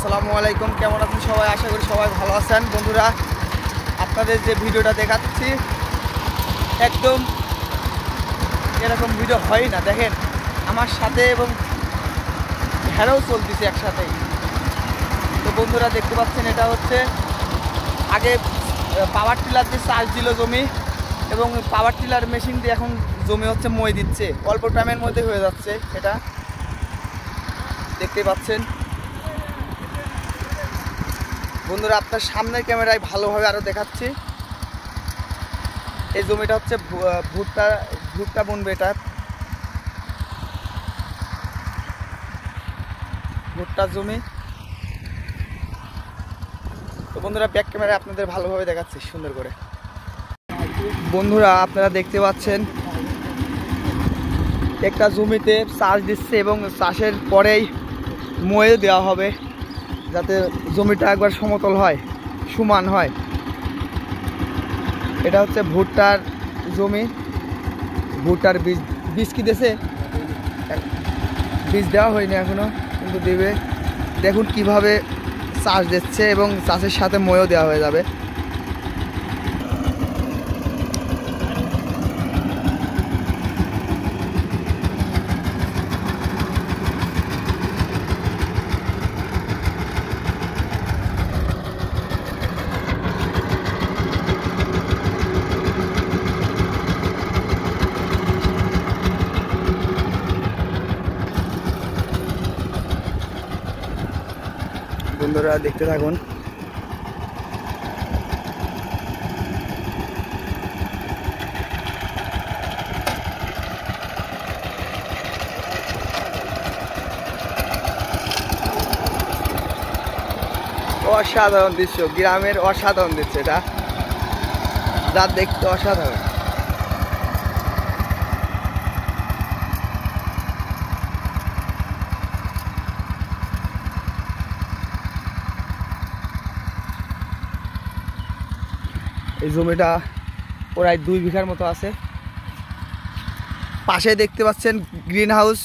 আসসালামু আলাইকুম। কেমন আছেন সবাই? আশা করি সবাই ভালো আছেন। বন্ধুরা, আপনাদের যে ভিডিওটা দেখাচ্ছি একদম এরকম ভিডিও হয় না। দেখেন আমার সাথে এবং ভেড়াও চলতেছে একসাথেই। তো বন্ধুরা দেখতে পাচ্ছেন, এটা হচ্ছে আগে পাওয়ার টিলার দিয়ে চাষ দিল জমি, এবং পাওয়ার টিলার মেশিন দিয়ে এখন জমি হচ্ছে মই দিচ্ছে। অল্প টাইমের মধ্যে হয়ে যাচ্ছে। এটা দেখতে পাচ্ছেন বন্ধুরা, আপনার সামনের ক্যামেরায় ভালোভাবে আরও দেখাচ্ছি। এই জমিটা হচ্ছে ভুট্টা বুনবে। এটা ভুট্টার জমি। তো বন্ধুরা ব্যাক ক্যামেরায় আপনাদের ভালোভাবে দেখাচ্ছি সুন্দর করে। বন্ধুরা আপনারা দেখতে পাচ্ছেন একটা জমিতে চাষ দিচ্ছে, এবং চাষের পরেই ময়ে দেওয়া হবে যাতে জমিটা একবার সমতল হয়, সমান হয়। এটা হচ্ছে ভুট্টার জমি। ভুট্টার বীজ কি দিয়েছে? বীজ দেওয়া হয়নি এখনো, কিন্তু দেবে। দেখুন কিভাবে চাষ দিচ্ছে, এবং চাষের সাথে ময়ও দেওয়া হয়ে যাবে। বন্ধুরা দেখতে থাকুন। অসাধারণ দৃশ্য, গ্রামের অসাধারণ দৃশ্য। এটা যা দেখতে অসাধারণ। এই জমিটা প্রায় 2 বিঘার মতো আছে। পাশে দেখতে পাচ্ছেন গ্রিন হাউস,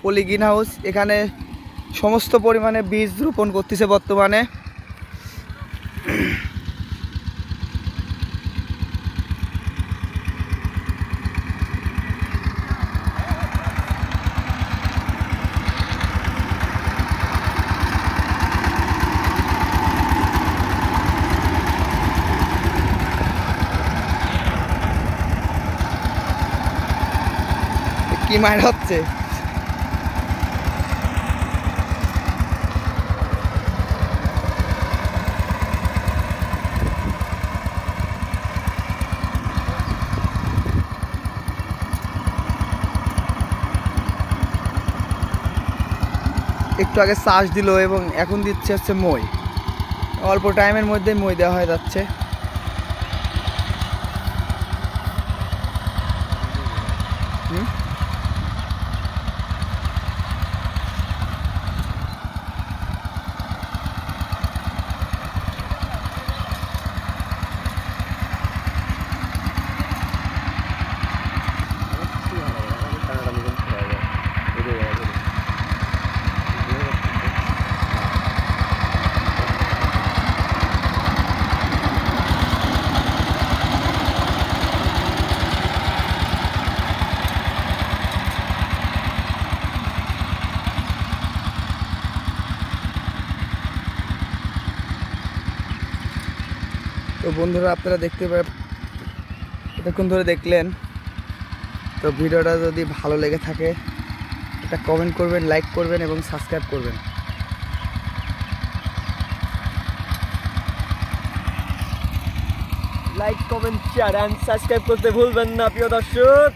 পলি গ্রিন হাউস। এখানে সমস্ত পরিমাণে বীজ রোপণ করতেছে বর্তমানে। কি মায়ের হচ্ছে? একটু আগে চাষ দিল, এবং এখন দিচ্ছে হচ্ছে মই। অল্প টাইমের মধ্যে মই দেওয়া হয়ে যাচ্ছে। তো বন্ধুরা আপনারা এতক্ষণ ধরে দেখলেন। তো ভিডিওটা যদি ভালো লেগে থাকে একটা কমেন্ট করবেন, লাইক করবেন এবং সাবস্ক্রাইব করবেন। Like, comment, share and subscribe করতে ভুলবেন না প্রিয় দর্শক।